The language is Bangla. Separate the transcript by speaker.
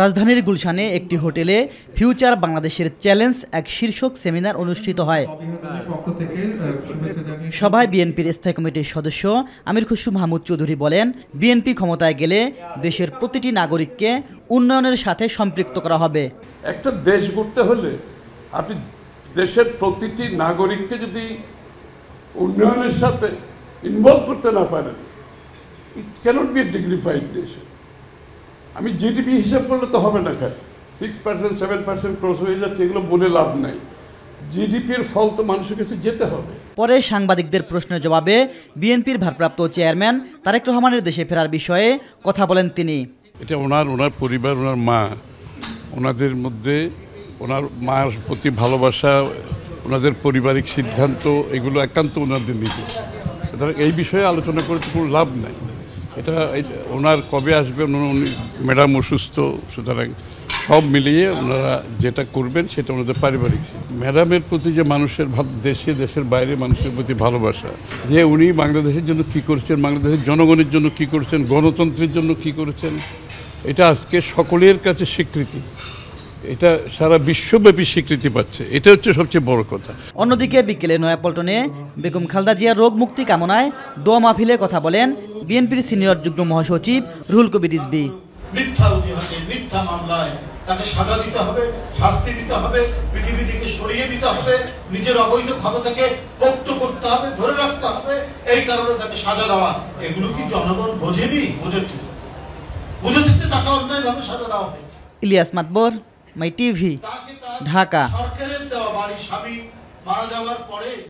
Speaker 1: রাজধানীর গুলশানে একটি হোটেলে ফিউচার বাংলাদেশের চ্যালেঞ্জ এক শীর্ষক সেমিনার অনুষ্ঠিত হয়। সভায় বিএনপির স্থায়ী কমিটির সদস্য আমির খসরু মাহমুদ চৌধুরী বলেন, বিএনপি ক্ষমতায় গেলে দেশের প্রতিটি নাগরিককে উন্নয়নের সাথে সম্পৃক্ত করা হবে।
Speaker 2: একটা দেশ গড়তে হলে আপনি দেশের প্রতিটি নাগরিককে যদি উন্নয়নের সাথে ইনভলভ করতে না পারেন, ইট cannot B A dignified nation. আমি জিডিপি হিসাব করলে তো হবে না, 6% 7% ক্রস হয়ে যাচ্ছে, এগুলো বলে লাভ নাই। জিডিপির ফল তো মানুষের কাছে যেতে হবে।
Speaker 1: পরে সাংবাদিকদের প্রশ্নের জবাবে বিএনপির ভারপ্রাপ্ত চেয়ারম্যান তারেক রহমানের দেশে ফেরার বিষয়ে কথা বলেন তিনি।
Speaker 2: এটা ওনার পরিবার, ওনার মা, ওনাদের মধ্যে ওনার মার প্রতি ভালোবাসা, ওনাদের পারিবারিক সিদ্ধান্ত, এগুলো একান্ত ওনাদের নিতে। সুতরাং এই বিষয়ে আলোচনা করে তো কোনো লাভ নাই। এটা ওনার কবে আসবে, উনি ম্যাডাম অসুস্থ, সুতরাং সব মিলিয়ে ওনারা যেটা করবেন সেটা ওনাদের পারিবারিক। ম্যাডামের প্রতি যে মানুষের দেশের বাইরে মানুষের প্রতি ভালোবাসা, যে উনি বাংলাদেশের জন্য কী করেছেন, বাংলাদেশের জনগণের জন্য কী করেছেন, গণতন্ত্রের জন্য কী করেছেন, এটা আজকে সকলের কাছে স্বীকৃতি, এটা সারা বিশ্বব্যাপী স্বীকৃতি পাচ্ছে। এটা হচ্ছে সবচেয়ে বড় কথা।
Speaker 1: অন্যদিকে বিকেলে নয়াপল্টনে বেগম খালেদা জিয়ার রোগ মুক্তি কামনায় দোয়া মাহফিলে কথা বলেন বিএনপির সিনিয়র যুগ্ম মহাসচিব রুহুল কবির রিজভী।
Speaker 3: মিথ্যা অজুহাতে, মিথ্যা মামলায় তাকে সাজা দিতে হবে, শাস্তি দিতে হবে, পৃথিবী থেকে সরিয়ে দিতে হবে, নিজের অবৈধ ক্ষমতাকে পোক্ত করতে হবে, ধরে রাখতে হবে। এই কারণে তাকে সাজা দেওয়া, এগুলো কি জনগণ বোঝেনি? বুঝেছে তাকে অন্যায়ভাবে সাজা দেওয়া হয়েছে।
Speaker 1: ইলিয়াস মাতবর, মাই টিভি, ঢাকা।
Speaker 3: সরকারের দেওয়া বাড়ি স্বামী মারা যাওয়ার পরে